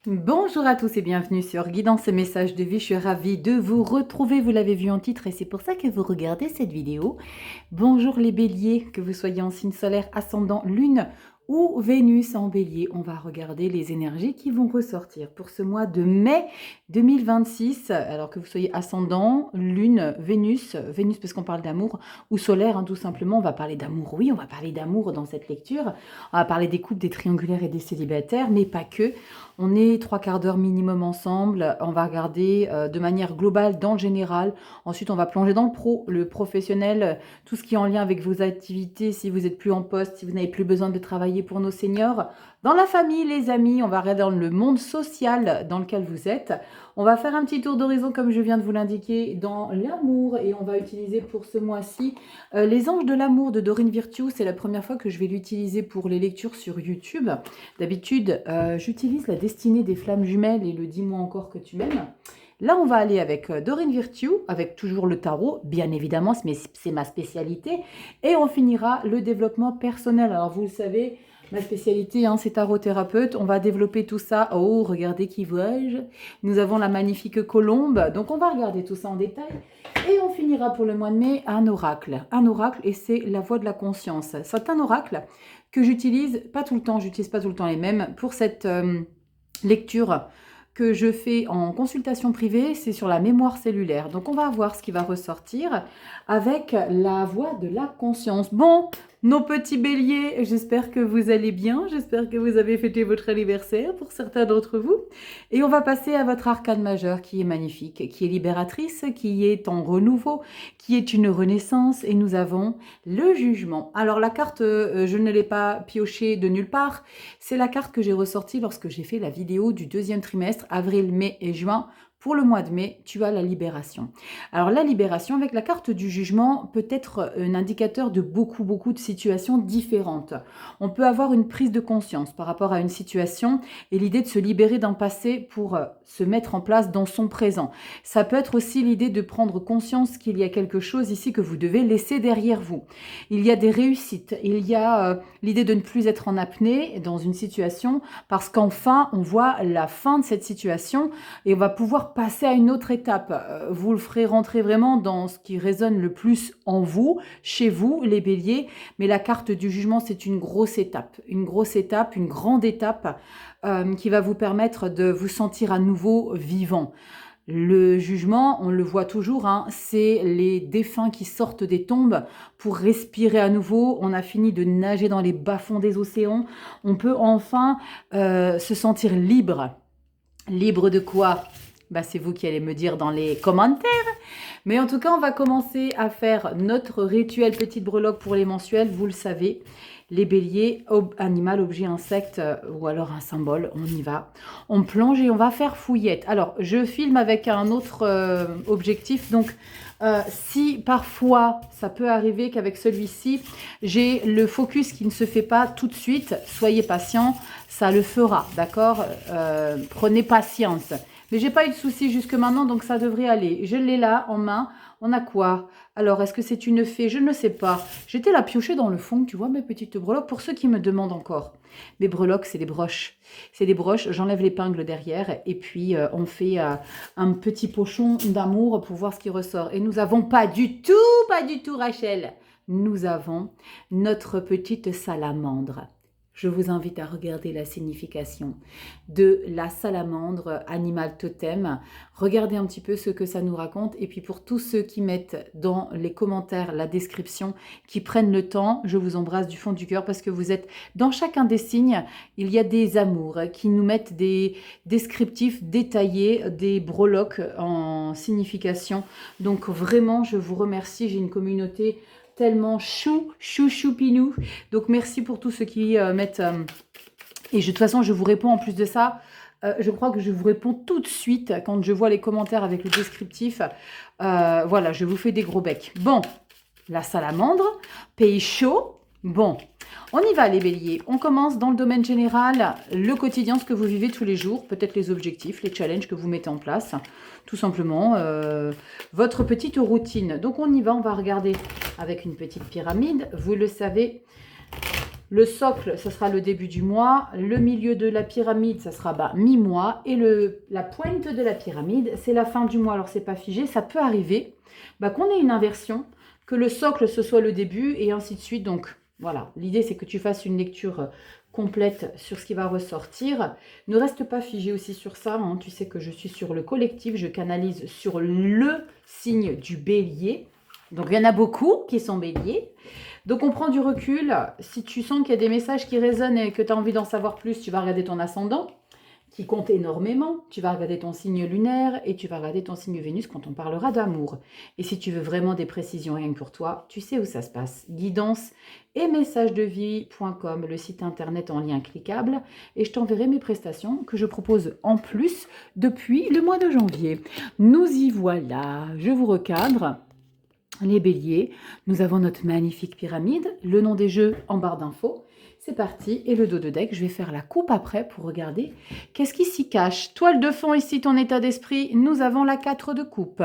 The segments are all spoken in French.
Bonjour à tous et bienvenue sur Guidance et Messages de vie. Je suis ravie de vous retrouver. Vous l'avez vu en titre et c'est pour ça que vous regardez cette vidéo. Bonjour les béliers, que vous soyez en signe solaire, ascendant, lune ou Vénus en bélier. On va regarder les énergies qui vont ressortir pour ce mois de mai 2026. Alors que vous soyez ascendant, lune, Vénus parce qu'on parle d'amour, ou solaire, tout simplement. On va parler d'amour, oui, on va parler d'amour dans cette lecture. On va parler des couples, des triangulaires et des célibataires, mais pas que. On est 3/4 d'heure minimum ensemble. On va regarder de manière globale, dans le général. Ensuite, on va plonger dans le professionnel, tout ce qui est en lien avec vos activités, si vous n'êtes plus en poste, si vous n'avez plus besoin de travailler pour nos seniors. Dans la famille, les amis, on va regarder dans le monde social dans lequel vous êtes. On va faire un petit tour d'horizon, comme je viens de vous l'indiquer, dans l'amour. Et on va utiliser pour ce mois-ci les anges de l'amour de Dorine Virtue. C'est la première fois que je vais l'utiliser pour les lectures sur YouTube. D'habitude, j'utilise la destinée des flammes jumelles et le dis-moi encore que tu m'aimes. Là, on va aller avec Dorine Virtue, avec toujours le tarot, bien évidemment, c'est ma spécialité. Et on finira le développement personnel. Alors, vous le savez, ma spécialité, c'est tarot-thérapeute. On va développer tout ça. Oh, regardez qui vois-je. Nous avons la magnifique colombe. Donc, on va regarder tout ça en détail. Et on finira pour le mois de mai un oracle. Un oracle, et c'est la voix de la conscience. C'est un oracle que j'utilise pas tout le temps. J'utilise pas tout le temps les mêmes. Pour cette lecture que je fais en consultation privée, c'est sur la mémoire cellulaire. Donc, on va voir ce qui va ressortir avec la voix de la conscience. Bon, nos petits béliers, j'espère que vous allez bien. J'espère que vous avez fêté votre anniversaire pour certains d'entre vous. Et on va passer à votre arcane majeure qui est magnifique, qui est libératrice, qui est en renouveau, qui est une renaissance. Et nous avons le jugement. Alors, la carte, je ne l'ai pas piochée de nulle part. C'est la carte que j'ai ressortie lorsque j'ai fait la vidéo du deuxième trimestre, avril, mai et juin. Pour le mois de mai, tu as la libération. Alors la libération, avec la carte du jugement, peut être un indicateur de beaucoup de situations différentes. On peut avoir une prise de conscience par rapport à une situation et l'idée de se libérer d'un passé pour se mettre en place dans son présent. Ça peut être aussi l'idée de prendre conscience qu'il y a quelque chose ici que vous devez laisser derrière vous. Il y a des réussites, il y a l'idée de ne plus être en apnée dans une situation parce qu'enfin on voit la fin de cette situation et on va pouvoir passer à une autre étape. Vous le ferez rentrer vraiment dans ce qui résonne le plus en vous, chez vous, les béliers. Mais la carte du jugement, c'est une grosse étape, une grande étape qui va vous permettre de vous sentir à nouveau vivant. Le jugement, on le voit toujours, c'est les défunts qui sortent des tombes pour respirer à nouveau. On a fini de nager dans les bas-fonds des océans. On peut enfin se sentir libre. Libre de quoi ? C'est vous qui allez me dire dans les commentaires. Mais en tout cas, on va commencer à faire notre rituel petite breloque pour les mensuels. Vous le savez, les béliers, animal, objet, insecte ou alors un symbole, on y va. On plonge et on va faire fouillette. Alors, je filme avec un autre objectif. Donc, si parfois, ça peut arriver qu'avec celui-ci, j'ai le focus qui ne se fait pas tout de suite, soyez patient, ça le fera, d'accord ? Prenez patience. Mais j'ai pas eu de soucis jusque maintenant, donc ça devrait aller. Je l'ai là, en main. On a quoi? Alors, est-ce que c'est une fée? Je ne sais pas. J'étais là piochée dans le fond, tu vois, mes petites breloques. Pour ceux qui me demandent encore, mes breloques, c'est des broches. C'est des broches, j'enlève l'épingle derrière et puis on fait un petit pochon d'amour pour voir ce qui ressort. Et nous avons pas du tout, Rachel. Nous avons notre petite salamandre. Je vous invite à regarder la signification de la salamandre, animal totem. Regardez un petit peu ce que ça nous raconte. Et puis pour tous ceux qui mettent dans les commentaires la description, qui prennent le temps, je vous embrasse du fond du cœur parce que vous êtes dans chacun des signes. Il y a des amours qui nous mettent des descriptifs détaillés, des breloques en signification. Donc vraiment, je vous remercie. J'ai une communauté tellement choupinou. Donc merci pour tous ceux qui mettent... et de toute façon, je vous réponds en plus de ça. Je crois que je vous réponds tout de suite quand je vois les commentaires avec le descriptif. Voilà, je vous fais des gros becs. Bon, la salamandre, pays chaud. Bon, on y va les béliers. On commence dans le domaine général, le quotidien, ce que vous vivez tous les jours, peut-être les objectifs, les challenges que vous mettez en place, tout simplement votre petite routine. Donc on y va, on va regarder avec une petite pyramide. Vous le savez, Le socle, ce sera le début du mois. Le milieu de la pyramide, ça sera mi-mois. Et la pointe de la pyramide, c'est la fin du mois. Alors, c'est pas figé. Ça peut arriver qu'on ait une inversion, que le socle, ce soit le début et ainsi de suite. Donc, voilà. L'idée, c'est que tu fasses une lecture complète sur ce qui va ressortir. Ne reste pas figé aussi sur ça. Hein. Tu sais que je suis sur le collectif. Je canalise sur le signe du bélier. Donc, il y en a beaucoup qui sont béliers. Donc, on prend du recul. Si tu sens qu'il y a des messages qui résonnent et que tu as envie d'en savoir plus, tu vas regarder ton ascendant, qui compte énormément. Tu vas regarder ton signe lunaire et tu vas regarder ton signe Vénus quand on parlera d'amour. Et si tu veux vraiment des précisions rien que pour toi, tu sais où ça se passe. Guidance et messagesdevie.com, le site internet en lien cliquable. Et je t'enverrai mes prestations que je propose en plus depuis le mois de janvier. Nous y voilà. Je vous recadre. Les béliers, nous avons notre magnifique pyramide, le nom des jeux en barre d'infos. C'est parti, et le dos de deck, je vais faire la coupe après pour regarder qu'est-ce qui s'y cache. Toile de fond ici, ton état d'esprit, nous avons la 4 de coupe.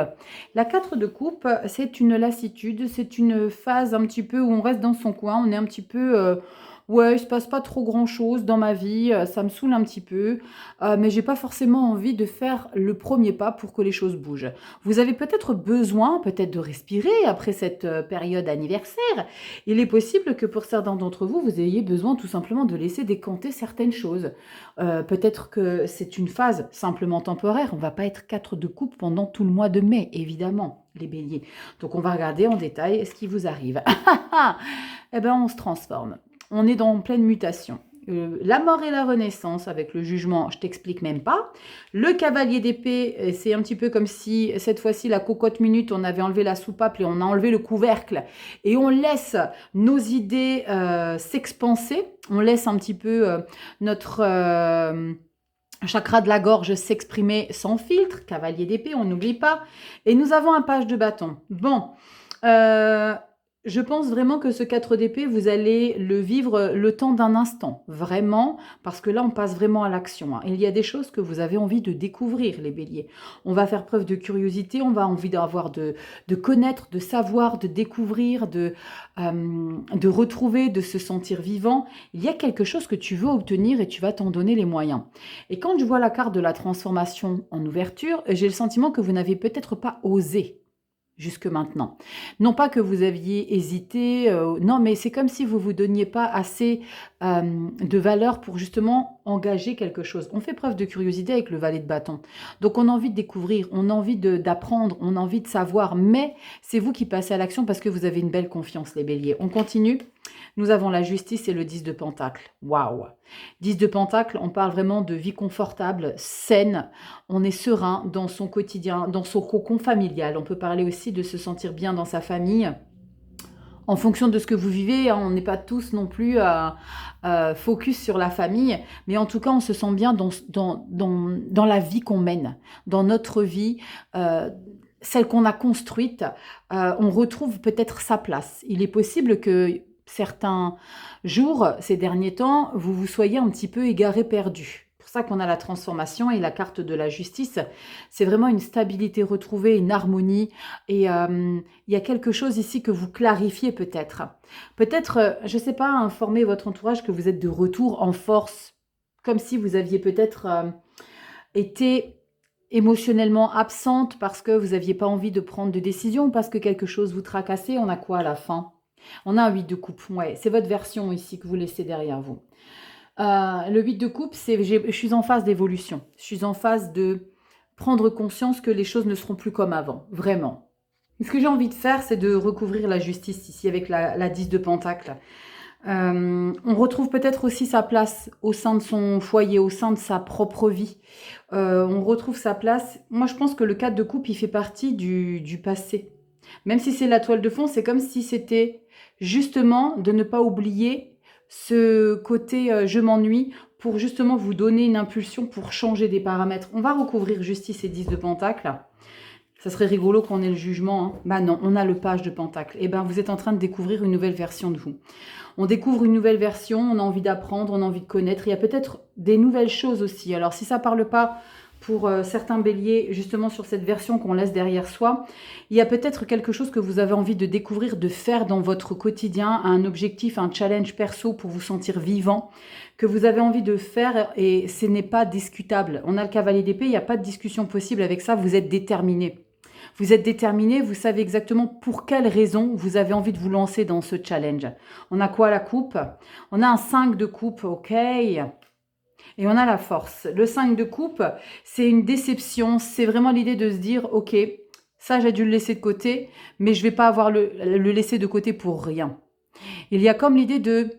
La 4 de coupe, c'est une lassitude, c'est une phase un petit peu où on reste dans son coin, on est un petit peu... ouais, il se passe pas trop grand-chose dans ma vie, ça me saoule un petit peu, mais j'ai pas forcément envie de faire le premier pas pour que les choses bougent. Vous avez peut-être besoin, peut-être de respirer après cette période anniversaire. Il est possible que pour certains d'entre vous, vous ayez besoin tout simplement de laisser décanter certaines choses. Peut-être que c'est une phase simplement temporaire, on va pas être 4 de coupe pendant tout le mois de mai, évidemment, les béliers. Donc on va regarder en détail ce qui vous arrive. Eh ben on se transforme. On est en pleine mutation. La mort et la renaissance avec le jugement, je t'explique même pas. Le cavalier d'épée, c'est un petit peu comme si cette fois-ci la cocotte minute, on avait enlevé la soupape et on a enlevé le couvercle et on laisse nos idées s'expanser. On laisse un petit peu notre chakra de la gorge s'exprimer sans filtre. Cavalier d'épée, on n'oublie pas. Et nous avons un page de bâton. Bon, je pense vraiment que ce 4 d'épée, vous allez le vivre le temps d'un instant, vraiment, parce que là, on passe vraiment à l'action. Hein. Il y a des choses que vous avez envie de découvrir, les béliers. On va faire preuve de curiosité, on va envie d'avoir de connaître, de savoir, de découvrir, de retrouver, de se sentir vivant. Il y a quelque chose que tu veux obtenir et tu vas t'en donner les moyens. Et quand je vois la carte de la transformation en ouverture, j'ai le sentiment que vous n'avez peut-être pas osé jusque maintenant. Non pas que vous aviez hésité, non, mais c'est comme si vous ne vous donniez pas assez de valeur pour justement engager quelque chose. On fait preuve de curiosité avec le valet de bâton. Donc on a envie de découvrir, on a envie d'apprendre, on a envie de savoir, mais c'est vous qui passez à l'action parce que vous avez une belle confiance, les béliers. On continue. Nous avons la justice et le 10 de pentacle. Waouh! 10 de pentacle, on parle vraiment de vie confortable, saine. On est serein dans son quotidien, dans son cocon familial. On peut parler aussi de se sentir bien dans sa famille. En fonction de ce que vous vivez, hein, on n'est pas tous non plus focus sur la famille, mais en tout cas, on se sent bien dans la vie qu'on mène, dans notre vie, celle qu'on a construite. On retrouve peut-être sa place. Il est possible que certains jours, ces derniers temps, vous vous soyez un petit peu égaré, perdu. C'est pour ça qu'on a la transformation et la carte de la justice. C'est vraiment une stabilité retrouvée, une harmonie. Et il y a quelque chose ici que vous clarifiez peut-être. Peut-être, je ne sais pas, informer votre entourage que vous êtes de retour en force, comme si vous aviez peut-être été émotionnellement absente parce que vous n'aviez pas envie de prendre de décision, parce que quelque chose vous tracassait. On a quoi à la fin ? On a un 8 de coupe, ouais, c'est votre version ici que vous laissez derrière vous. Le 8 de coupe, c'est je suis en phase d'évolution. Je suis en phase de prendre conscience que les choses ne seront plus comme avant, vraiment. Ce que j'ai envie de faire, c'est de recouvrir la justice ici avec la 10 de pentacle. On retrouve peut-être aussi sa place au sein de son foyer, au sein de sa propre vie. On retrouve sa place. Moi, je pense que le 4 de coupe, il fait partie du passé. Même si c'est la toile de fond, c'est comme si c'était justement de ne pas oublier ce côté je m'ennuie pour justement vous donner une impulsion pour changer des paramètres. On va recouvrir justice et 10 de pentacle. Ça serait rigolo qu'on ait le jugement. Hein. Bah non, on a le page de pentacle. Et ben vous êtes en train de découvrir une nouvelle version de vous. On découvre une nouvelle version, on a envie d'apprendre, on a envie de connaître. Il y a peut-être des nouvelles choses aussi. Alors si ça ne parle pas pour certains béliers, justement sur cette version qu'on laisse derrière soi, il y a peut-être quelque chose que vous avez envie de découvrir, de faire dans votre quotidien, un objectif, un challenge perso pour vous sentir vivant, que vous avez envie de faire et ce n'est pas discutable. On a le cavalier d'épée, il n'y a pas de discussion possible avec ça, vous êtes déterminé. Vous êtes déterminé, vous savez exactement pour quelle raison vous avez envie de vous lancer dans ce challenge. On a quoi la coupe? On a un 5 de coupe, ok. Et on a la force. Le 5 de coupe, c'est une déception. C'est vraiment l'idée de se dire, ok, ça j'ai dû le laisser de côté, mais je ne vais pas avoir le laisser de côté pour rien. Il y a comme l'idée de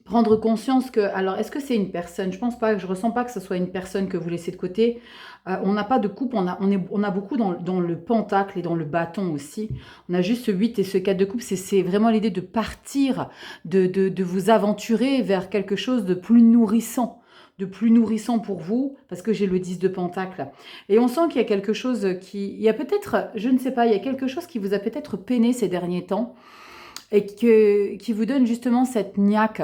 prendre conscience que, alors est-ce que c'est une personne? Je pense pas, je ressens pas que ce soit une personne que vous laissez de côté. On n'a pas de coupe, on a beaucoup dans le pentacle et dans le bâton aussi. On a juste ce 8 et ce 4 de coupe, c'est vraiment l'idée de partir, de vous aventurer vers quelque chose de plus nourrissant pour vous, parce que j'ai le 10 de pentacle. Et on sent qu'il y a quelque chose il y a peut-être, je ne sais pas, il y a quelque chose qui vous a peut-être peiné ces derniers temps, et qui vous donne justement cette niaque,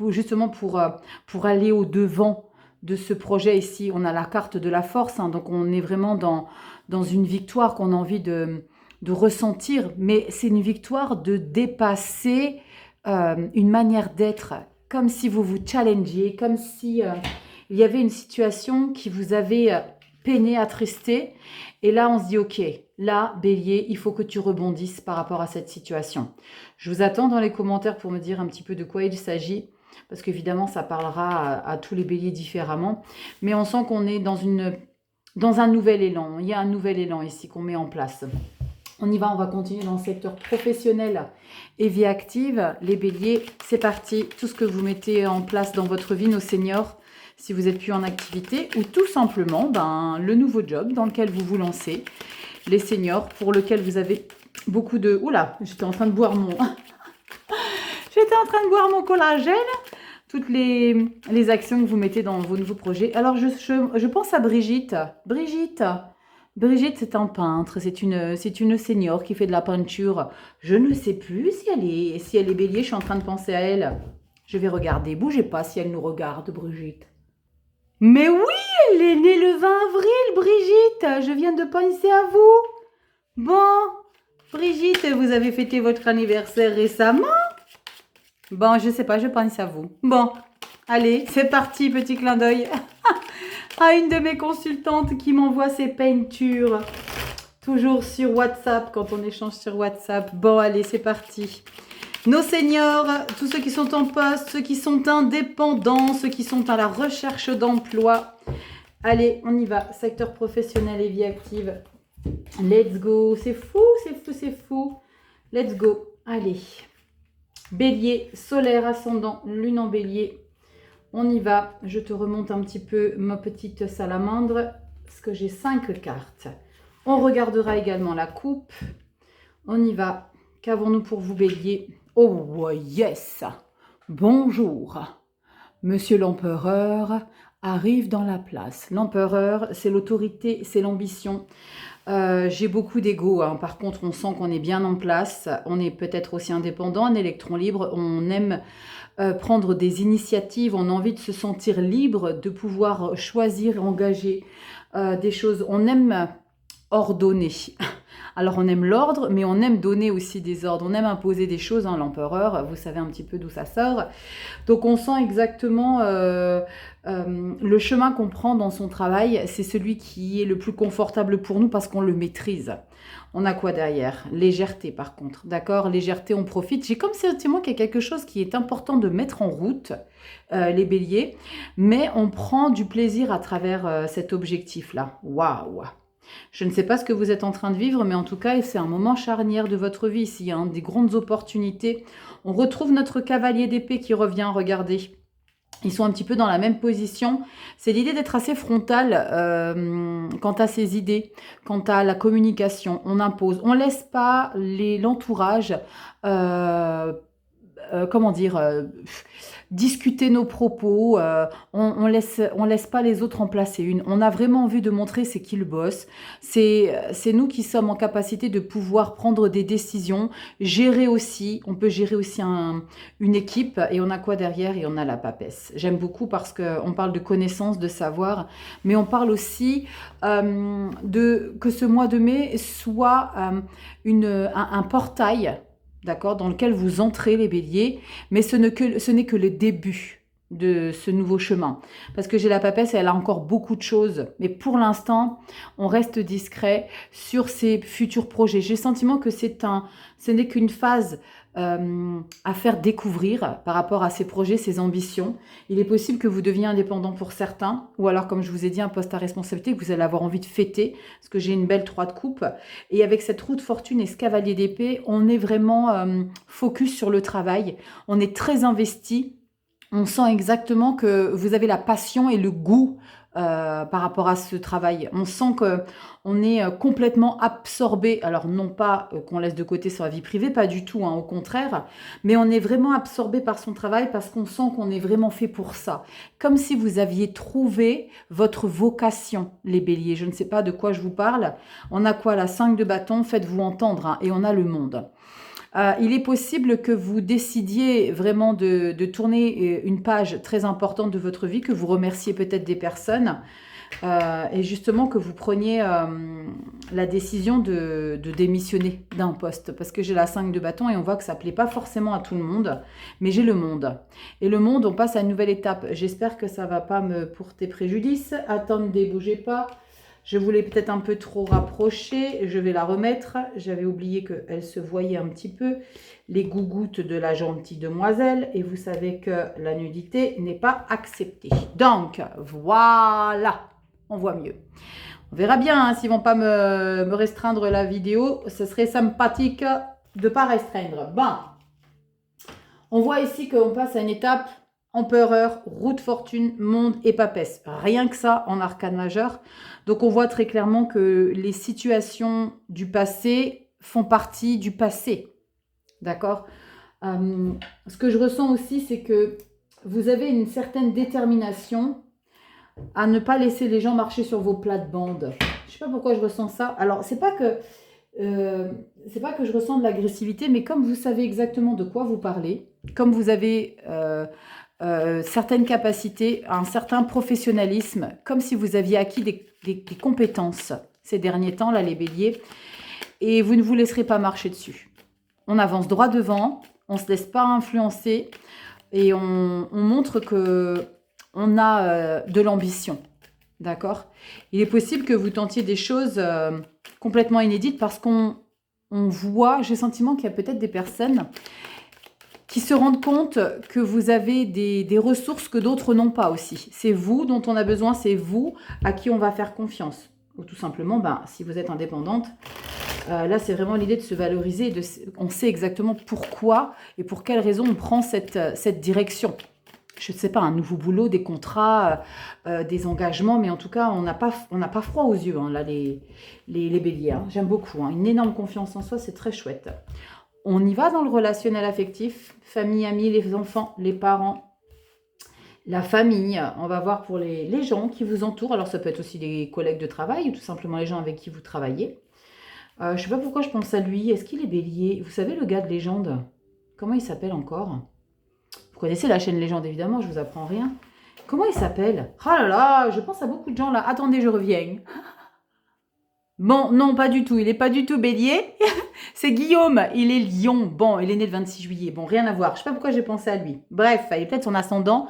justement pour aller au-devant de ce projet ici. On a la carte de la force, hein, donc on est vraiment dans une victoire qu'on a envie de ressentir, mais c'est une victoire de dépasser une manière d'être, comme si vous vous challengiez, comme si il y avait une situation qui vous avait peiné, attristé, et là on se dit ok, là bélier, il faut que tu rebondisses par rapport à cette situation. Je vous attends dans les commentaires pour me dire un petit peu de quoi il s'agit, parce qu'évidemment ça parlera à tous les béliers différemment, mais on sent qu'on est dans un nouvel élan. Il y a un nouvel élan ici qu'on met en place. On y va, on va continuer dans le secteur professionnel et vie active. Les béliers, c'est parti. Tout ce que vous mettez en place dans votre vie, nos seniors, si vous n'êtes plus en activité, ou tout simplement le nouveau job dans lequel vous vous lancez. Les seniors, pour lequel vous avez beaucoup de... Oula, j'étais en train de boire mon... J'étais en train de boire mon collagène. Toutes les actions que vous mettez dans vos nouveaux projets. Alors, je pense à Brigitte. Brigitte, c'est un peintre, c'est une senior qui fait de la peinture. Je ne sais plus si elle est bélier, je suis en train de penser à elle. Je vais regarder, bougez pas si elle nous regarde, Brigitte. Mais oui, elle est née le 20 avril, Brigitte, je viens de penser à vous. Bon, Brigitte, vous avez fêté votre anniversaire récemment? Bon, je sais pas, je pense à vous. Bon, allez, c'est parti, petit clin d'œil. À une de mes consultantes qui m'envoie ses peintures. Toujours sur WhatsApp, quand on échange sur WhatsApp. Bon, allez, c'est parti. Nos seniors, tous ceux qui sont en poste, ceux qui sont indépendants, ceux qui sont à la recherche d'emploi. Allez, on y va. Secteur professionnel et vie active. Let's go. C'est fou, c'est fou, c'est fou. Let's go. Allez. Bélier, solaire, ascendant, lune en bélier. On y va. Je te remonte un petit peu ma petite salamandre, parce que j'ai 5 cartes. On regardera également la coupe. On y va. Qu'avons-nous pour vous, bélier? Oh, yes! Bonjour! Monsieur l'empereur arrive dans la place. L'empereur, c'est l'autorité, c'est l'ambition. J'ai beaucoup d'ego, hein. Par contre, on sent qu'on est bien en place. On est peut-être aussi indépendant, un électron libre. On aime prendre des initiatives. On a envie de se sentir libre, de pouvoir choisir, engager des choses. On aime ordonner. Alors, on aime l'ordre, mais on aime donner aussi des ordres. On aime imposer des choses, hein, l'empereur. Vous savez un petit peu d'où ça sort. Donc, on sent exactement le chemin qu'on prend dans son travail. C'est celui qui est le plus confortable pour nous parce qu'on le maîtrise. On a quoi derrière? Légèreté, par contre. D'accord? Légèreté, on profite. J'ai comme sentiment qu'il y a quelque chose qui est important de mettre en route, les béliers. Mais on prend du plaisir à travers cet objectif-là. Waouh! Je ne sais pas ce que vous êtes en train de vivre, mais en tout cas, c'est un moment charnière de votre vie ici, hein, des grandes opportunités. On retrouve notre cavalier d'épée qui revient, regardez. Ils sont un petit peu dans la même position. C'est l'idée d'être assez frontal quant à ses idées, quant à la communication. On impose. On ne laisse pas l'entourage comment dire, discuter nos propos, on laisse pas les autres en placer une. On a vraiment envie de montrer c'est qui le boss. C'est nous qui sommes en capacité de pouvoir prendre des décisions, gérer aussi. On peut gérer aussi une équipe et on a quoi derrière? Et on a la papesse. J'aime beaucoup parce qu'on parle de connaissance, de savoir, mais on parle aussi que ce mois de mai soit un portail, d'accord, dans lequel vous entrez les béliers, mais ce n'est que le début de ce nouveau chemin. Parce que j'ai la papesse et elle a encore beaucoup de choses. Mais pour l'instant, on reste discret sur ces futurs projets. J'ai le sentiment que ce n'est qu'une phase à faire découvrir par rapport à ces projets, ces ambitions. Il est possible que vous deveniez indépendant pour certains, ou alors, comme je vous ai dit, un poste à responsabilité que vous allez avoir envie de fêter, parce que j'ai une belle 3 de coupe. Et avec cette roue de fortune et ce cavalier d'épée, on est vraiment focus sur le travail. On est très investi. On sent exactement que vous avez la passion et le goût par rapport à ce travail. On sent qu'on est complètement absorbé. Alors non pas qu'on laisse de côté sa vie privée, pas du tout, hein, au contraire. Mais on est vraiment absorbé par son travail parce qu'on sent qu'on est vraiment fait pour ça. Comme si vous aviez trouvé votre vocation, les béliers. Je ne sais pas de quoi je vous parle. On a quoi, la 5 de bâton? Faites-vous entendre, hein, et on a le monde. Il est possible que vous décidiez vraiment de tourner une page très importante de votre vie, que vous remerciez peut-être des personnes et justement que vous preniez la décision de démissionner d'un poste. Parce que j'ai la 5 de bâton et on voit que ça ne plaît pas forcément à tout le monde, mais j'ai le monde. Et le monde, on passe à une nouvelle étape. J'espère que ça ne va pas me porter préjudice. Attendez, bougez pas. Je voulais peut-être un peu trop rapprocher, je vais la remettre. J'avais oublié qu'elle se voyait un petit peu. Les gougouttes de la gentille demoiselle. Et vous savez que la nudité n'est pas acceptée. Donc, voilà, on voit mieux. On verra bien hein, s'ils ne vont pas me restreindre la vidéo. Ce serait sympathique de ne pas restreindre. Bon, on voit ici qu'on passe à une étape empereur, roue de fortune, monde et papesse. Rien que ça en arcane majeur. Donc on voit très clairement que les situations du passé font partie du passé. D'accord? Ce que je ressens aussi, c'est que vous avez une certaine détermination à ne pas laisser les gens marcher sur vos plates-bandes. Je ne sais pas pourquoi je ressens ça. Alors, c'est pas que je ressens de l'agressivité, mais comme vous savez exactement de quoi vous parlez, comme vous avez certaines capacités, un certain professionnalisme, comme si vous aviez acquis des compétences ces derniers temps, là, les béliers, et vous ne vous laisserez pas marcher dessus. On avance droit devant, on ne se laisse pas influencer, et on montre qu'on a de l'ambition. D'accord? Il est possible que vous tentiez des choses complètement inédites parce qu'on voit, j'ai le sentiment qu'il y a peut-être des personnes qui se rendent compte que vous avez des ressources que d'autres n'ont pas aussi. C'est vous dont on a besoin, c'est vous à qui on va faire confiance. Ou tout simplement, si vous êtes indépendante, là c'est vraiment l'idée de se valoriser. On sait exactement pourquoi et pour quelles raisons on prend cette direction. Je ne sais pas, un nouveau boulot, des contrats, des engagements, mais en tout cas, on n'a pas froid aux yeux, hein, là, les béliers. Hein. J'aime beaucoup, hein. Une énorme confiance en soi, c'est très chouette. On y va dans le relationnel affectif, famille, amis, les enfants, les parents, la famille. On va voir pour les gens qui vous entourent. Alors, ça peut être aussi des collègues de travail ou tout simplement les gens avec qui vous travaillez. Je ne sais pas pourquoi je pense à lui. Est-ce qu'il est bélier? Vous savez, le gars de légende, comment il s'appelle encore? Vous connaissez la chaîne Légende, évidemment, je vous apprends rien. Comment il s'appelle? Oh là là, je pense à beaucoup de gens là. Attendez, je reviens. Bon, non, pas du tout. Il n'est pas du tout bélier. C'est Guillaume. Il est lion. Bon, il est né le 26 juillet. Bon, rien à voir. Je ne sais pas pourquoi j'ai pensé à lui. Bref, il est peut-être son ascendant.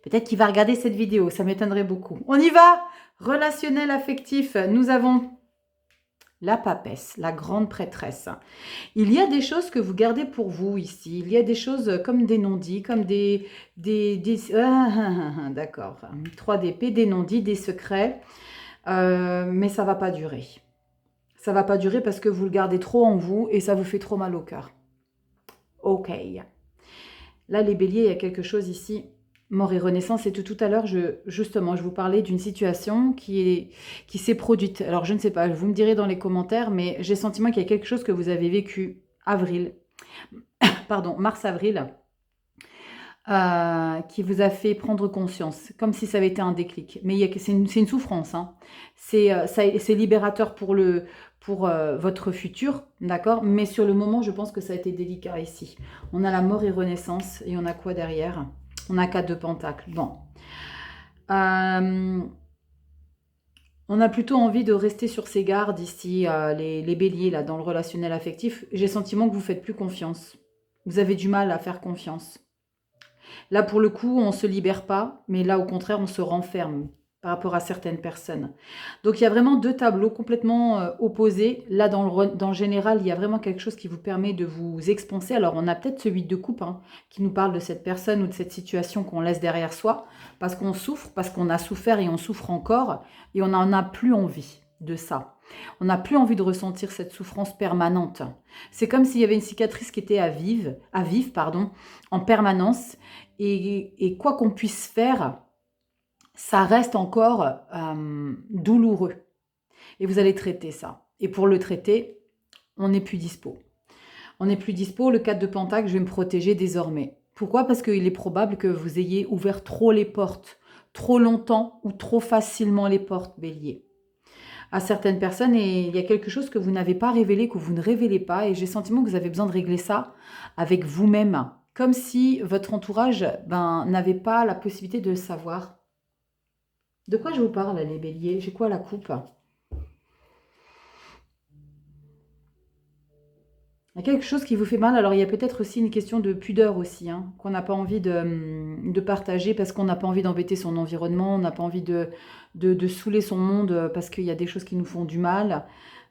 Peut-être qu'il va regarder cette vidéo. Ça m'étonnerait beaucoup. On y va. Relationnel affectif. Nous avons la papesse, la grande prêtresse. Il y a des choses que vous gardez pour vous ici. Il y a des choses comme des non-dits, comme d'accord. 3 d'épée, des non-dits, des secrets. Mais ça ne va pas durer. Ça ne va pas durer parce que vous le gardez trop en vous et ça vous fait trop mal au cœur. Ok. Là, les béliers, il y a quelque chose ici. Mort et renaissance, et tout à l'heure, justement, je vous parlais d'une situation qui s'est produite. Alors, je ne sais pas, vous me direz dans les commentaires, mais j'ai le sentiment qu'il y a quelque chose que vous avez vécu mars-avril, qui vous a fait prendre conscience, comme si ça avait été un déclic. Mais c'est une souffrance, hein. C'est libérateur pour votre futur, d'accord? Mais sur le moment, je pense que ça a été délicat ici. On a la mort et renaissance, et on a quoi derrière? On a 4 de pentacles. Bon. On a plutôt envie de rester sur ses gardes ici, les béliers, là, dans le relationnel affectif. J'ai le sentiment que vous ne faites plus confiance. Vous avez du mal à faire confiance. Là, pour le coup, on ne se libère pas, mais là, au contraire, on se renferme par rapport à certaines personnes. Donc, il y a vraiment deux tableaux complètement opposés. Là, dans le général, il y a vraiment quelque chose qui vous permet de vous expanser. Alors, on a peut-être ce 8 de coupe hein, qui nous parle de cette personne ou de cette situation qu'on laisse derrière soi parce qu'on souffre, parce qu'on a souffert et on souffre encore et on n'en a plus envie de ça. On n'a plus envie de ressentir cette souffrance permanente. C'est comme s'il y avait une cicatrice qui était à vif, en permanence. Et quoi qu'on puisse faire, ça reste encore douloureux. Et vous allez traiter ça. Et pour le traiter, on n'est plus dispo. On n'est plus dispo. Le 4 de Pentacle, je vais me protéger désormais. Pourquoi? Parce qu'il est probable que vous ayez ouvert trop les portes, trop longtemps ou trop facilement les portes, Bélier. À certaines personnes, et il y a quelque chose que vous n'avez pas révélé, que vous ne révélez pas, et j'ai le sentiment que vous avez besoin de régler ça avec vous-même, comme si votre entourage n'avait pas la possibilité de le savoir. De quoi je vous parle, les béliers? J'ai quoi la coupe? Il y a quelque chose qui vous fait mal, alors il y a peut-être aussi une question de pudeur aussi, hein, qu'on n'a pas envie de partager parce qu'on n'a pas envie d'embêter son environnement, on n'a pas envie de saouler son monde parce qu'il y a des choses qui nous font du mal,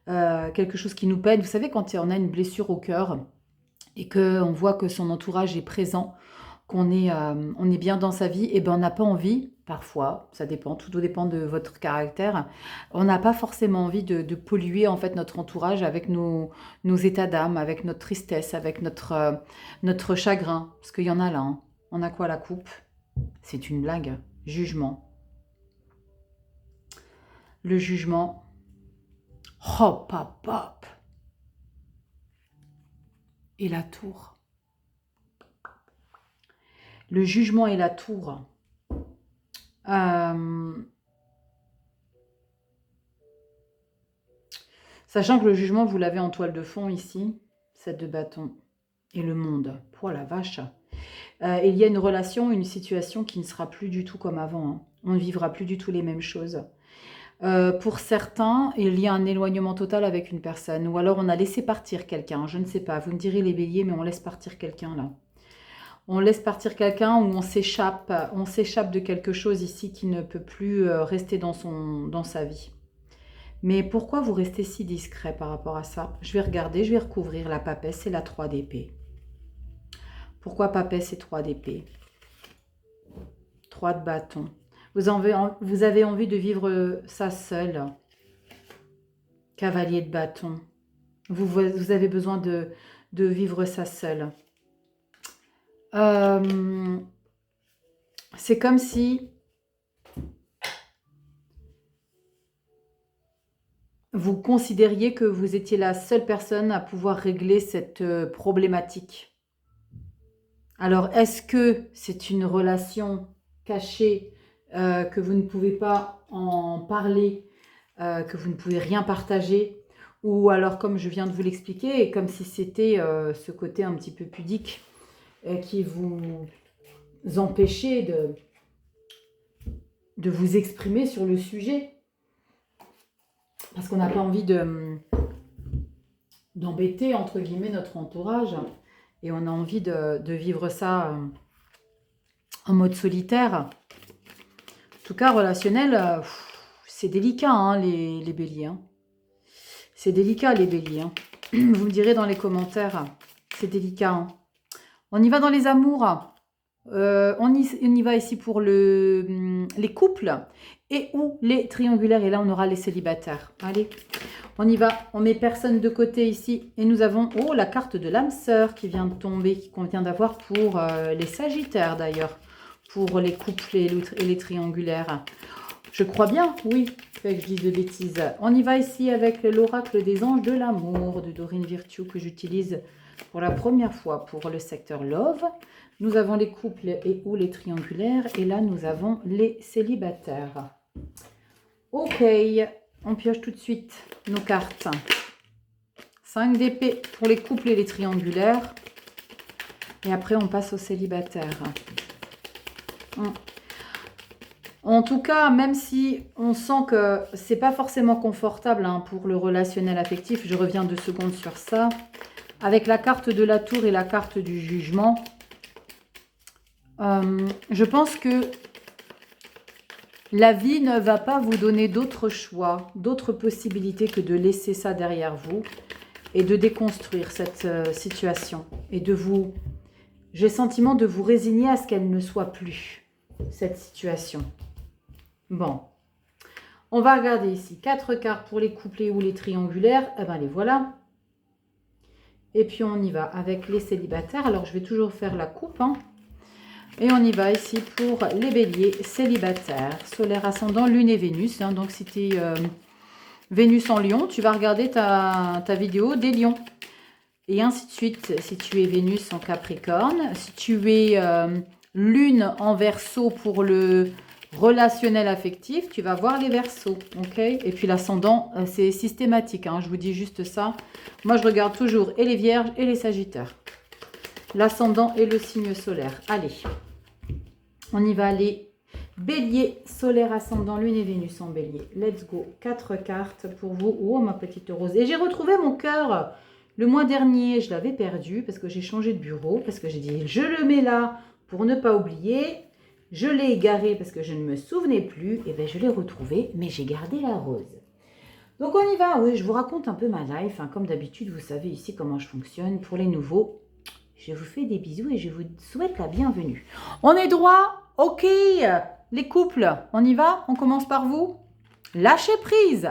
quelque chose qui nous peine. Vous savez, quand on a une blessure au cœur et qu'on voit que son entourage est présent, qu'on est, on est bien dans sa vie, et ben on n'a pas envie, parfois, ça dépend, tout dépend de votre caractère, on n'a pas forcément envie de polluer en fait notre entourage avec nos états d'âme, avec notre tristesse, avec notre chagrin, parce qu'il y en a là. Hein. On a quoi la coupe? C'est une blague. Jugement. Le jugement. Hop, hop, hop. Et la tour. Le jugement et la tour. Sachant que le jugement, vous l'avez en toile de fond ici, 7 de bâton. Et le monde. Oh la vache. Il y a une relation, une situation qui ne sera plus du tout comme avant. Hein. On ne vivra plus du tout les mêmes choses. Pour certains, il y a un éloignement total avec une personne. Ou alors on a laissé partir quelqu'un. Je ne sais pas. Vous me direz les béliers, mais on laisse partir quelqu'un là. On laisse partir quelqu'un ou on s'échappe de quelque chose ici qui ne peut plus rester dans sa vie. Mais pourquoi vous restez si discret par rapport à ça? Je vais regarder, je vais recouvrir la papesse et la 3 d'épée. Pourquoi papesse et 3 d'épée? 3 de bâton. Vous avez envie de vivre ça seul. Cavalier de bâton. Vous avez besoin de vivre ça seul. C'est comme si vous considériez que vous étiez la seule personne à pouvoir régler cette problématique. Alors, est-ce que c'est une relation cachée, que vous ne pouvez pas en parler, que vous ne pouvez rien partager, ou alors, comme je viens de vous l'expliquer, comme si c'était ce côté un petit peu pudique qui vous empêchait de vous exprimer sur le sujet. Parce qu'on n'a pas envie d'embêter, entre guillemets, notre entourage. Et on a envie de vivre ça en mode solitaire. En tout cas, relationnel, c'est délicat, hein, les béliers. Hein. C'est délicat, les béliers. Hein. Vous me direz dans les commentaires, c'est délicat. Hein. On y va dans les amours. On y va ici pour les couples et ou les triangulaires. Et là, on aura les célibataires. Allez, on y va. On met personne de côté ici. Et nous avons la carte de l'âme sœur qui vient de tomber, qu'on vient d'avoir pour les sagittaires d'ailleurs. Pour les couples et les triangulaires. Je crois bien, oui, que je dis de bêtises. On y va ici avec l'oracle des anges de l'amour de Dorine Virtue que j'utilise Pour la première fois pour le secteur Love, nous avons les couples et ou les triangulaires. Et là, nous avons les célibataires. Ok, on pioche tout de suite nos cartes. 5 d'épée pour les couples et les triangulaires. Et après, on passe aux célibataires. En tout cas, même si on sent que c'est pas forcément confortable pour le relationnel affectif, je reviens 2 secondes sur ça. Avec la carte de la tour et la carte du jugement, je pense que la vie ne va pas vous donner d'autres choix, d'autres possibilités que de laisser ça derrière vous et de déconstruire cette situation et de vous... J'ai le sentiment de vous résigner à ce qu'elle ne soit plus, cette situation. Bon, on va regarder ici 4 cartes pour les couplés ou les triangulaires. Eh bien, les voilà. Et puis, on y va avec les célibataires. Alors, je vais toujours faire la coupe. Et on y va ici pour les béliers célibataires. Solaire, ascendant, lune et Vénus. Donc, si tu es Vénus en lion, tu vas regarder ta vidéo des lions. Et ainsi de suite, si tu es Vénus en Capricorne. Si tu es lune en Verseau pour le relationnel affectif, tu vas voir les Verseaux, ok? Et puis l'ascendant, c'est systématique, je vous dis juste ça. Moi, je regarde toujours et les Vierges et les Sagittaires. L'ascendant et le signe solaire. Allez, on y va, les Béliers, solaire, ascendant, lune et Vénus en Bélier. Let's go, 4 cartes pour vous. Oh, ma petite rose. Et j'ai retrouvé mon cœur. Le mois dernier, je l'avais perdu parce que j'ai changé de bureau, parce que j'ai dit, je le mets là pour ne pas oublier. Je l'ai égaré parce que je ne me souvenais plus. Et bien, je l'ai retrouvé, mais j'ai gardé la rose. Donc, on y va. Oui, je vous raconte un peu ma life. Comme d'habitude, vous savez ici comment je fonctionne. Pour les nouveaux, je vous fais des bisous et je vous souhaite la bienvenue. On est droit. Ok. Les couples, on y va. On commence par vous. Lâchez prise.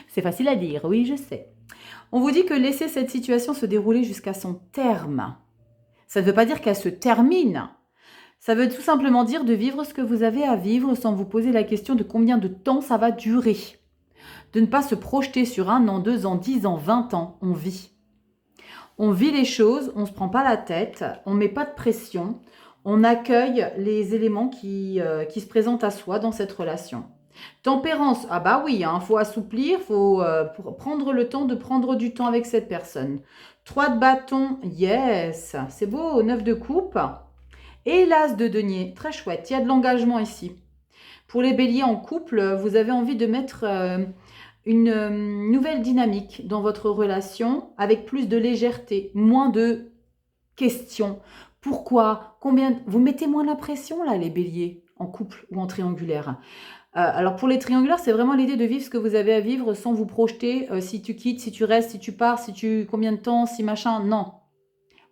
C'est facile à dire, oui, je sais. On vous dit que laissez cette situation se dérouler jusqu'à son terme. Ça ne veut pas dire qu'elle se termine. Ça veut tout simplement dire de vivre ce que vous avez à vivre sans vous poser la question de combien de temps ça va durer. De ne pas se projeter sur 1 an, 2 ans, 10 ans, 20 ans. On vit. On vit les choses, on ne se prend pas la tête, on ne met pas de pression, on accueille les éléments qui se présentent à soi dans cette relation. Tempérance, ah bah oui, faut assouplir, faut prendre le temps de prendre du temps avec cette personne. 3 de bâton, yes, c'est beau, 9 de coupe. Et l'as de denier, très chouette, il y a de l'engagement ici. Pour les béliers en couple, vous avez envie de mettre une nouvelle dynamique dans votre relation avec plus de légèreté, moins de questions. Pourquoi? Combien? Vous mettez moins la pression là, les béliers, en couple ou en triangulaire. Alors pour les triangulaires, c'est vraiment l'idée de vivre ce que vous avez à vivre sans vous projeter si tu quittes, si tu restes, si tu pars, combien de temps, si machin, non.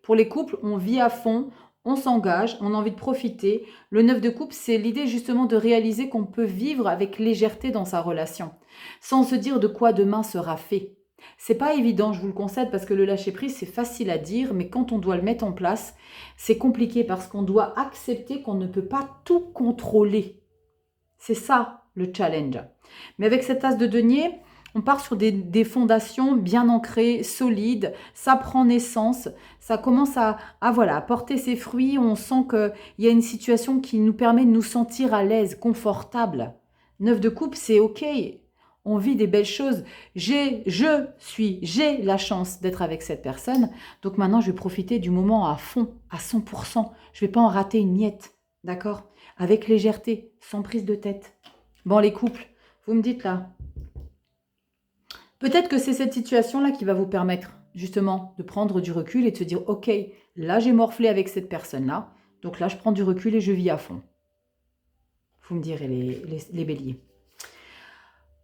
Pour les couples, on vit à fond, on s'engage, on a envie de profiter. Le 9 de coupe, c'est l'idée justement de réaliser qu'on peut vivre avec légèreté dans sa relation, sans se dire de quoi demain sera fait. C'est pas évident, je vous le concède, parce que le lâcher-prise, c'est facile à dire, mais quand on doit le mettre en place, c'est compliqué parce qu'on doit accepter qu'on ne peut pas tout contrôler. C'est ça, le challenge. Mais avec cet as de denier, on part sur des fondations bien ancrées, solides, ça prend naissance, ça commence à porter ses fruits, on sent qu'il y a une situation qui nous permet de nous sentir à l'aise, confortable. 9 de coupe, c'est ok, on vit des belles choses. J'ai la chance d'être avec cette personne, donc maintenant je vais profiter du moment à fond, à 100%. Je ne vais pas en rater une miette, d'accord? Avec légèreté, sans prise de tête. Bon, les couples, vous me dites là. Peut-être que c'est cette situation-là qui va vous permettre justement de prendre du recul et de se dire « Ok, là j'ai morflé avec cette personne-là, donc là je prends du recul et je vis à fond. » Vous me direz les béliers.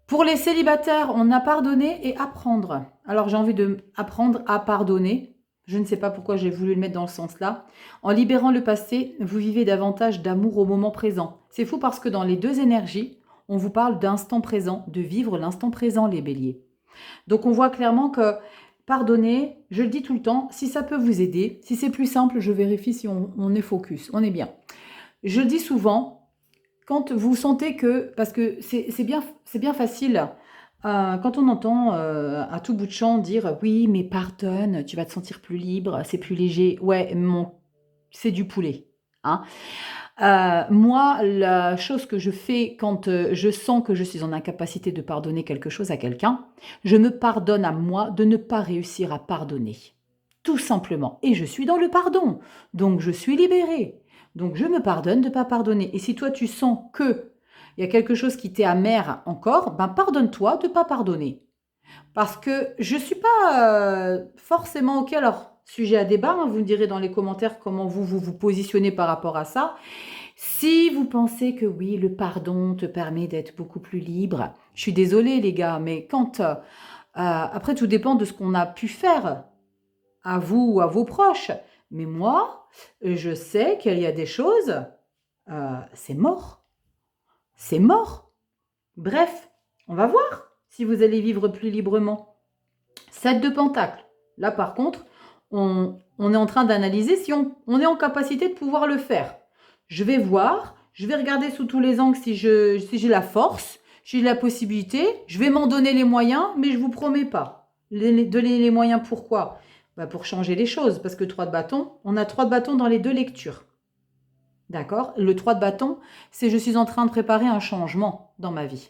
Pour les célibataires, on a pardonné et apprendre. Alors j'ai envie d'apprendre à pardonner. Je ne sais pas pourquoi j'ai voulu le mettre dans le sens là. En libérant le passé, vous vivez davantage d'amour au moment présent. C'est fou parce que dans les 2 énergies, on vous parle d'instant présent, de vivre l'instant présent, les béliers. Donc on voit clairement que pardonner, je le dis tout le temps, si ça peut vous aider, si c'est plus simple, je vérifie si on est focus, on est bien. Je le dis souvent, quand vous sentez que, parce que c'est bien facile Quand on entend à tout bout de champ dire oui, mais pardonne, tu vas te sentir plus libre, c'est plus léger. Ouais, c'est du poulet. Hein. Moi, la chose que je fais quand je sens que je suis en incapacité de pardonner quelque chose à quelqu'un, je me pardonne à moi de ne pas réussir à pardonner. Tout simplement. Et je suis dans le pardon. Donc je suis libérée. Donc je me pardonne de ne pas pardonner. Et si toi tu sens que il y a quelque chose qui t'est amer encore, ben pardonne-toi de ne pas pardonner. Parce que je ne suis pas forcément OK. Alors, sujet à débat, hein, vous me direz dans les commentaires comment vous positionnez par rapport à ça. Si vous pensez que oui, le pardon te permet d'être beaucoup plus libre, je suis désolée les gars, mais quand... après, tout dépend de ce qu'on a pu faire à vous ou à vos proches. Mais moi, je sais qu'il y a des choses, c'est mort. C'est mort. Bref, on va voir si vous allez vivre plus librement. 7 de Pentacle. Là, par contre, on est en train d'analyser si on est en capacité de pouvoir le faire. Je vais voir, je vais regarder sous tous les angles si j'ai la force, si j'ai la possibilité. Je vais m'en donner les moyens, mais je ne vous promets pas. Donner les moyens pourquoi ? Pour changer les choses, parce que 3 de bâton, on a 3 de bâton dans les 2 lectures. D'accord ? Le 3 de bâton, c'est je suis en train de préparer un changement dans ma vie.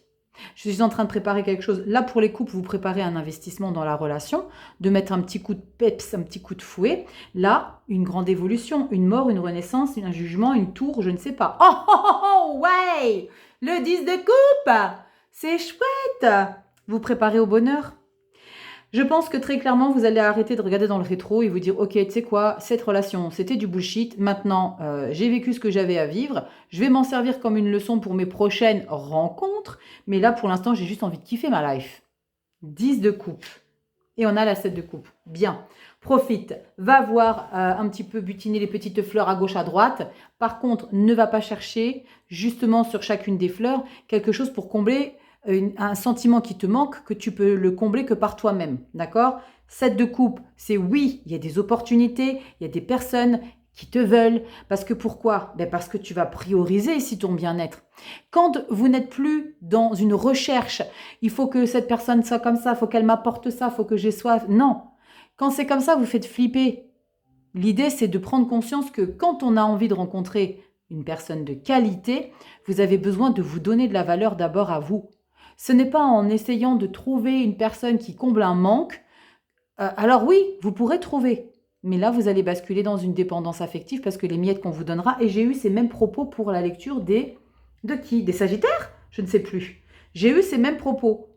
Je suis en train de préparer quelque chose. Là, pour les couples, vous préparez un investissement dans la relation, de mettre un petit coup de peps, un petit coup de fouet. Là, une grande évolution, une mort, une renaissance, un jugement, une tour, je ne sais pas. Oh, ouais! Le 10 de coupe! C'est chouette! Vous préparez au bonheur. Je pense que très clairement, vous allez arrêter de regarder dans le rétro et vous dire « Ok, tu sais quoi, cette relation, c'était du bullshit. Maintenant, j'ai vécu ce que j'avais à vivre. Je vais m'en servir comme une leçon pour mes prochaines rencontres. Mais là, pour l'instant, j'ai juste envie de kiffer ma life. » 10 de coupe. Et on a la 7 de coupe. Bien. Profite. Va voir un petit peu butiner les petites fleurs à gauche, à droite. Par contre, ne va pas chercher justement sur chacune des fleurs quelque chose pour combler un sentiment qui te manque, que tu peux le combler que par toi-même, d'accord ? 7 de coupe, c'est oui, il y a des opportunités, il y a des personnes qui te veulent. Parce que pourquoi ? Parce que tu vas prioriser ici ton bien-être. Quand vous n'êtes plus dans une recherche, il faut que cette personne soit comme ça, il faut qu'elle m'apporte ça, il faut que j'ai soif. Non, quand c'est comme ça, vous faites flipper. L'idée, c'est de prendre conscience que quand on a envie de rencontrer une personne de qualité, vous avez besoin de vous donner de la valeur d'abord à vous. Ce n'est pas en essayant de trouver une personne qui comble un manque. Alors oui, vous pourrez trouver. Mais là, vous allez basculer dans une dépendance affective parce que les miettes qu'on vous donnera... Et j'ai eu ces mêmes propos pour la lecture des... De qui ? Des Sagittaires ? Je ne sais plus. J'ai eu ces mêmes propos.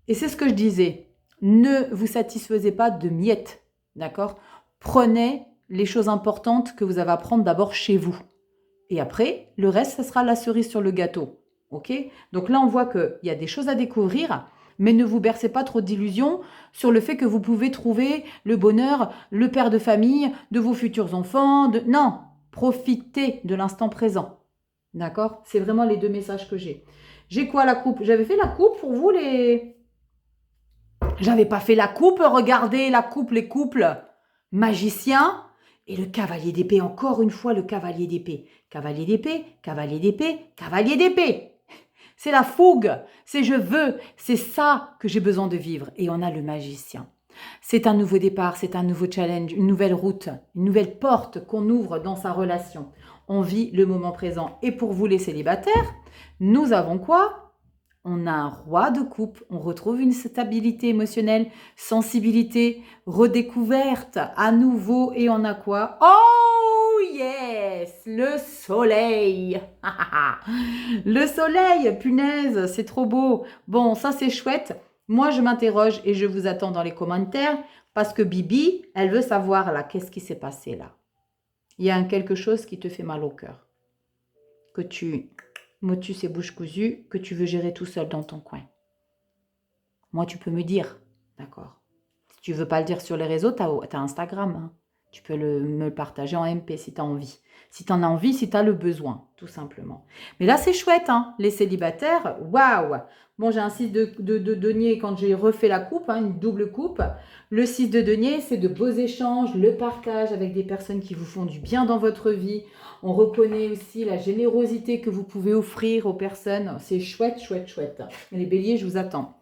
Et c'est ce que je disais. Ne vous satisfaisez pas de miettes. D'accord ? Prenez les choses importantes que vous avez à prendre d'abord chez vous. Et après, le reste, ça sera la cerise sur le gâteau. Ok ? Donc là, on voit qu'il y a des choses à découvrir, mais ne vous bercez pas trop d'illusions sur le fait que vous pouvez trouver le bonheur, le père de famille, de vos futurs enfants. Non, profitez de l'instant présent. D'accord ? C'est vraiment les 2 messages que j'ai. J'ai quoi, la coupe ? J'avais fait la coupe pour vous, les... J'avais pas fait la coupe, regardez la coupe, les couples. Magicien et le cavalier d'épée. Encore une fois, le cavalier d'épée. Cavalier d'épée, cavalier d'épée, cavalier d'épée. C'est la fougue, c'est je veux, c'est ça que j'ai besoin de vivre. Et on a le magicien. C'est un nouveau départ, c'est un nouveau challenge, une nouvelle route, une nouvelle porte qu'on ouvre dans sa relation. On vit le moment présent. Et pour vous les célibataires, nous avons quoi ? On a un roi de coupe, on retrouve une stabilité émotionnelle, sensibilité, redécouverte à nouveau. Et on a quoi ? Oh yes, le soleil. Le soleil, punaise, c'est trop beau. Bon, ça c'est chouette. Moi, je m'interroge et je vous attends dans les commentaires parce que Bibi, elle veut savoir là, qu'est-ce qui s'est passé là ? Il y a quelque chose qui te fait mal au cœur, que tu... motus et bouche cousue, que tu veux gérer tout seul dans ton coin. Moi, tu peux me dire, d'accord. Si tu veux pas le dire sur les réseaux, tu as Instagram. Hein. Tu peux me le partager en MP si tu as envie. Si tu en as envie, si tu as le besoin, tout simplement. Mais là, c'est chouette, hein, les célibataires. Waouh! Bon, j'ai un 6 de denier quand j'ai refait la coupe, hein, une double coupe. Le 6 de denier, c'est de beaux échanges, le partage avec des personnes qui vous font du bien dans votre vie. On reconnaît aussi la générosité que vous pouvez offrir aux personnes. C'est chouette, chouette, chouette. Les béliers, je vous attends.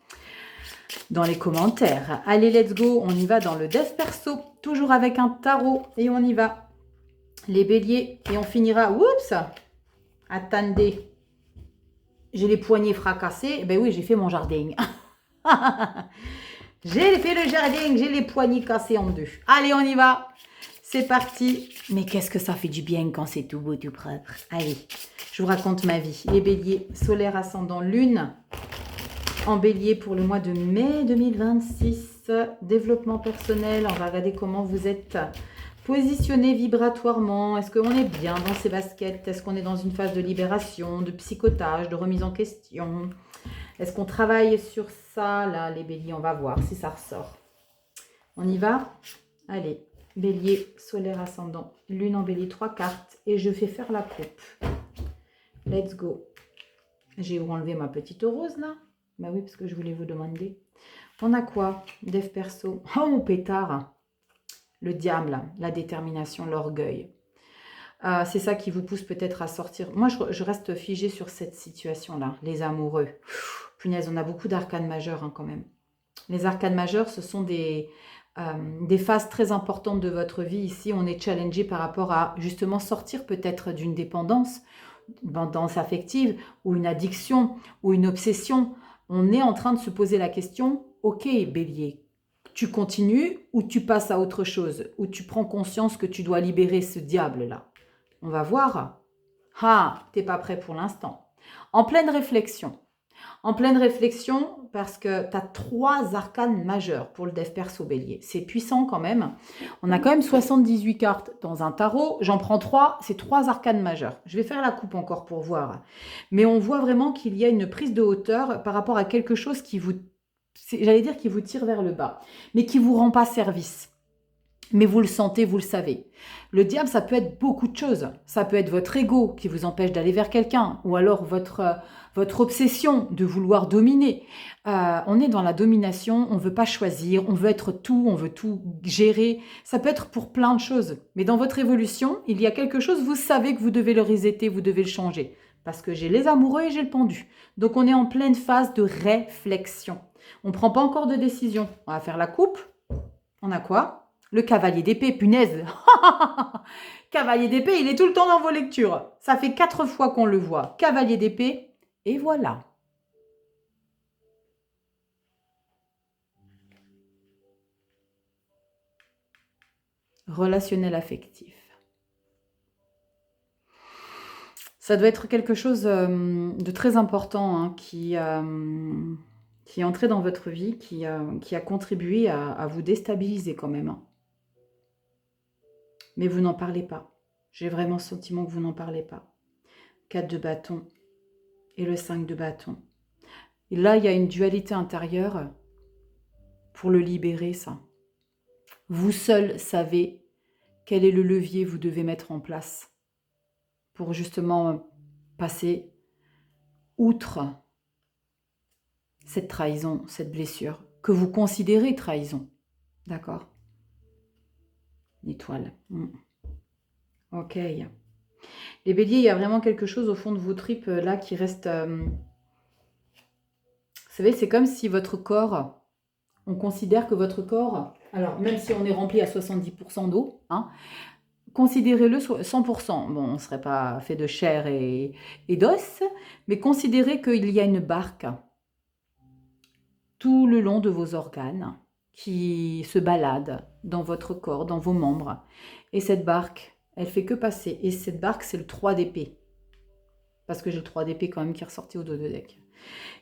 dans les commentaires. Allez, let's go, on y va dans le dev perso, toujours avec un tarot, et on y va. Les béliers, et on finira, oups, attendez, j'ai les poignets fracassés, ben oui, j'ai fait mon jardin. J'ai fait le jardin, j'ai les poignets cassés en deux. Allez, on y va, c'est parti. Mais qu'est-ce que ça fait du bien quand c'est tout beau, tout propre. Allez, je vous raconte ma vie. Les béliers, solaire, ascendant, lune, en bélier pour le mois de mai 2026, développement personnel, on va regarder comment vous êtes positionné vibratoirement, est-ce qu'on est bien dans ses baskets, est-ce qu'on est dans une phase de libération, de psychotage, de remise en question, est-ce qu'on travaille sur ça, là les béliers, on va voir si ça ressort. On y va? Allez, bélier, solaire, ascendant, lune en bélier, 3 cartes, et je fais faire la coupe. Let's go. J'ai enlevé ma petite rose là. Bah oui, parce que je voulais vous demander. On a quoi? Dev perso. Oh, mon pétard. Le diable, la détermination, l'orgueil. C'est ça qui vous pousse peut-être à sortir. Moi, je reste figée sur cette situation-là. Les amoureux. Punaise, on a beaucoup d'arcanes majeures hein, quand même. Les arcanes majeures, ce sont des phases très importantes de votre vie. Ici, on est challengé par rapport à justement sortir peut-être d'une dépendance affective ou une addiction ou une obsession. On est en train de se poser la question, ok bélier, tu continues ou tu passes à autre chose, ou tu prends conscience que tu dois libérer ce diable-là. On va voir. Ah, t'es pas prêt pour l'instant. En pleine réflexion. En pleine réflexion parce que tu as 3 arcanes majeures pour le dev perso bélier. C'est puissant quand même. On a quand même 78 cartes dans un tarot. J'en prends 3, c'est 3 arcanes majeures. Je vais faire la coupe encore pour voir. Mais on voit vraiment qu'il y a une prise de hauteur par rapport à quelque chose qui vous, j'allais dire qui vous tire vers le bas, mais qui ne vous rend pas service. Mais vous le sentez, vous le savez. Le diable, ça peut être beaucoup de choses. Ça peut être votre ego qui vous empêche d'aller vers quelqu'un, ou alors votre obsession de vouloir dominer. On est dans la domination, on ne veut pas choisir, on veut être tout, on veut tout gérer. Ça peut être pour plein de choses. Mais dans votre évolution, il y a quelque chose, vous savez que vous devez le resetter, vous devez le changer. Parce que j'ai les amoureux et j'ai le pendu. Donc on est en pleine phase de réflexion. On ne prend pas encore de décision. On va faire la coupe. On a quoi ? Le cavalier d'épée, punaise. Cavalier d'épée, il est tout le temps dans vos lectures. Ça fait 4 fois qu'on le voit. Cavalier d'épée, et voilà. Relationnel affectif. Ça doit être quelque chose de très important hein, qui est entré dans votre vie, qui a contribué à vous déstabiliser quand même. Mais vous n'en parlez pas. J'ai vraiment le sentiment que vous n'en parlez pas. 4 de bâton et le 5 de bâton. Et là, il y a une dualité intérieure pour le libérer, ça. Vous seul savez quel est le levier que vous devez mettre en place pour justement passer outre cette trahison, cette blessure, que vous considérez trahison. D'accord? Étoile. Ok. Les béliers, il y a vraiment quelque chose au fond de vos tripes là qui reste... Vous savez, c'est comme si votre corps... On considère que votre corps... Alors, même si on est rempli à 70% d'eau, hein, considérez-le 100%. Bon, on ne serait pas fait de chair et d'os, mais considérez qu'il y a une barque tout le long de vos organes qui se balade dans votre corps, dans vos membres. Et cette barque, elle fait que passer. Et cette barque, c'est le 3 d'épée. Parce que j'ai le 3 d'épée quand même qui est ressorti au dos de deck.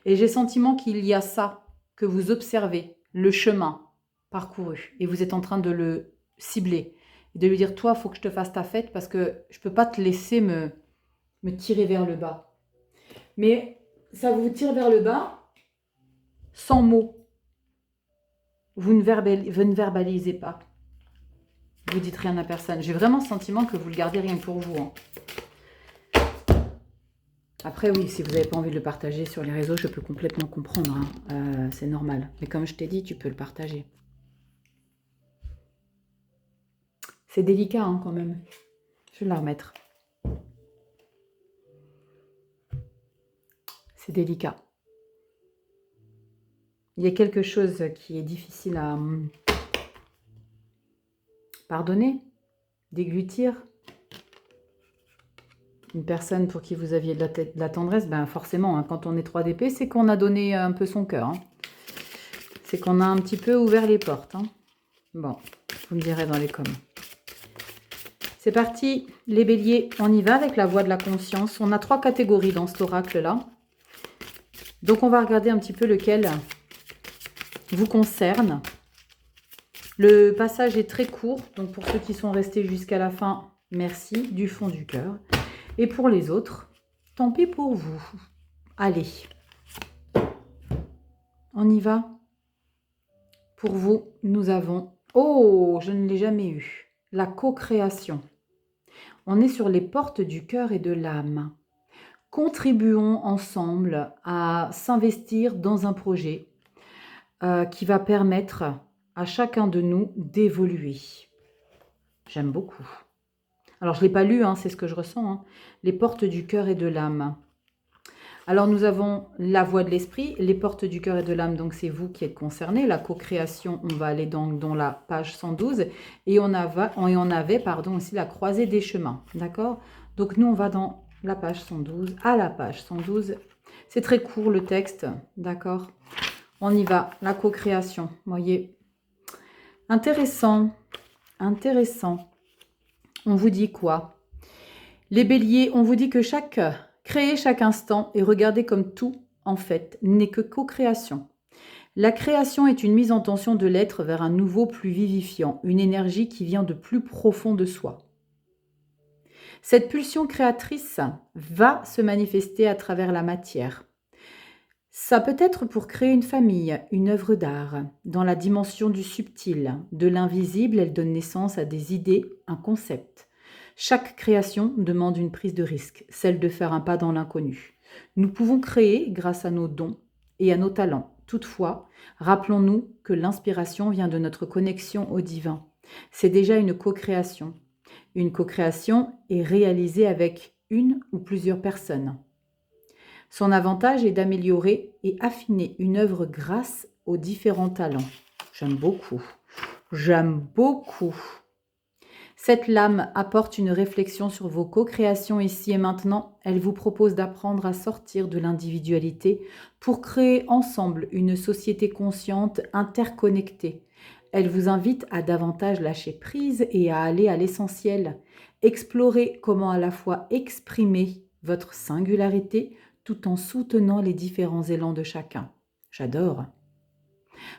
Et j'ai le sentiment qu'il y a ça, que vous observez, le chemin parcouru. Et vous êtes en train de le cibler. Et de lui dire, toi, il faut que je te fasse ta fête parce que je ne peux pas te laisser me tirer vers le bas. Mais ça vous tire vers le bas sans mots. Vous ne verbalisez pas. Vous dites rien à personne. J'ai vraiment le sentiment que vous le gardez rien pour vous. Hein. Après, oui, si vous n'avez pas envie de le partager sur les réseaux, je peux complètement comprendre. Hein. C'est normal. Mais comme je t'ai dit, tu peux le partager. C'est délicat hein, quand même. Je vais la remettre. C'est délicat. il y a quelque chose qui est difficile à pardonner, déglutir. Une personne pour qui vous aviez de la tendresse, ben forcément, hein, quand on est 3 d'épée, c'est qu'on a donné un peu son cœur. Hein. C'est qu'on a un petit peu ouvert les portes. Hein. Bon, vous me direz dans les commentaires. C'est parti, les béliers, on y va avec la voie de la conscience. On a 3 catégories dans cet oracle-là. Donc, on va regarder un petit peu lequel vous concerne. Le passage est très court, donc pour ceux qui sont restés jusqu'à la fin, merci du fond du cœur. Et pour les autres, tant pis pour vous. Allez, on y va. Pour vous, nous avons... Oh, je ne l'ai jamais eu. La co-création. On est sur les portes du cœur et de l'âme. Contribuons ensemble à s'investir dans un projet qui va permettre à chacun de nous d'évoluer. J'aime beaucoup. Alors, je ne l'ai pas lu, hein, c'est ce que je ressens. Hein. Les portes du cœur et de l'âme. Alors, nous avons la voie de l'esprit, les portes du cœur et de l'âme. Donc, c'est vous qui êtes concernés. La co-création, on va aller dans la page 112. Et on avait aussi la croisée des chemins. D'accord? Donc, nous, on va dans la page 112, à la page 112. C'est très court, le texte. D'accord? On y va. La co-création. Voyez. Intéressant. Intéressant. On vous dit quoi? Les béliers, on vous dit que créer chaque instant et regarder comme tout, en fait, n'est que co-création. La création est une mise en tension de l'être vers un nouveau plus vivifiant, une énergie qui vient de plus profond de soi. Cette pulsion créatrice va se manifester à travers la matière. Ça peut être pour créer une famille, une œuvre d'art. Dans la dimension du subtil, de l'invisible, elle donne naissance à des idées, un concept. Chaque création demande une prise de risque, celle de faire un pas dans l'inconnu. Nous pouvons créer grâce à nos dons et à nos talents. Toutefois, rappelons-nous que l'inspiration vient de notre connexion au divin. C'est déjà une co-création. Une co-création est réalisée avec une ou plusieurs personnes. Son avantage est d'améliorer et affiner une œuvre grâce aux différents talents. J'aime beaucoup. J'aime beaucoup. Cette lame apporte une réflexion sur vos co-créations ici et maintenant. Elle vous propose d'apprendre à sortir de l'individualité pour créer ensemble une société consciente, interconnectée. Elle vous invite à davantage lâcher prise et à aller à l'essentiel. Explorer comment à la fois exprimer votre singularité tout en soutenant les différents élans de chacun. J'adore.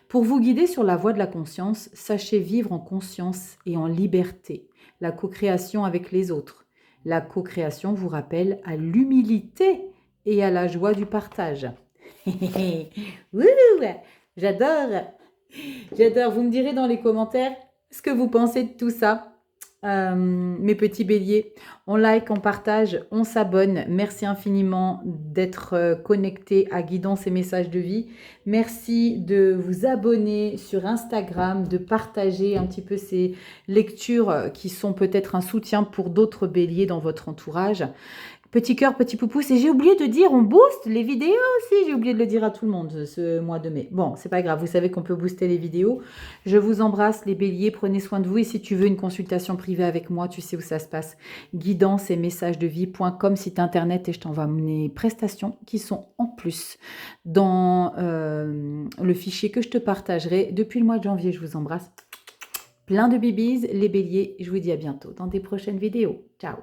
Pour vous guider sur la voie de la conscience, sachez vivre en conscience et en liberté, la co-création avec les autres. La co-création vous rappelle à l'humilité et à la joie du partage. Wouh, j'adore. J'adore. Vous me direz dans les commentaires ce que vous pensez de tout ça. Mes petits béliers, on like, on partage, on s'abonne. Merci infiniment d'être connecté à Guidance et Messages de Vie. Merci de vous abonner sur Instagram, de partager un petit peu ces lectures qui sont peut-être un soutien pour d'autres béliers dans votre entourage. Petit cœur, petit poupousse. Et j'ai oublié de dire, on booste les vidéos aussi. J'ai oublié de le dire à tout le monde ce mois de mai. Bon, c'est pas grave. Vous savez qu'on peut booster les vidéos. Je vous embrasse, les béliers. Prenez soin de vous. Et si tu veux une consultation privée avec moi, tu sais où ça se passe. Guidance et messages de vie.com, site internet. Et je t'envoie mes prestations qui sont en plus dans le fichier que je te partagerai depuis le mois de janvier. Je vous embrasse. Plein de bibis, les béliers. Je vous dis à bientôt dans des prochaines vidéos. Ciao.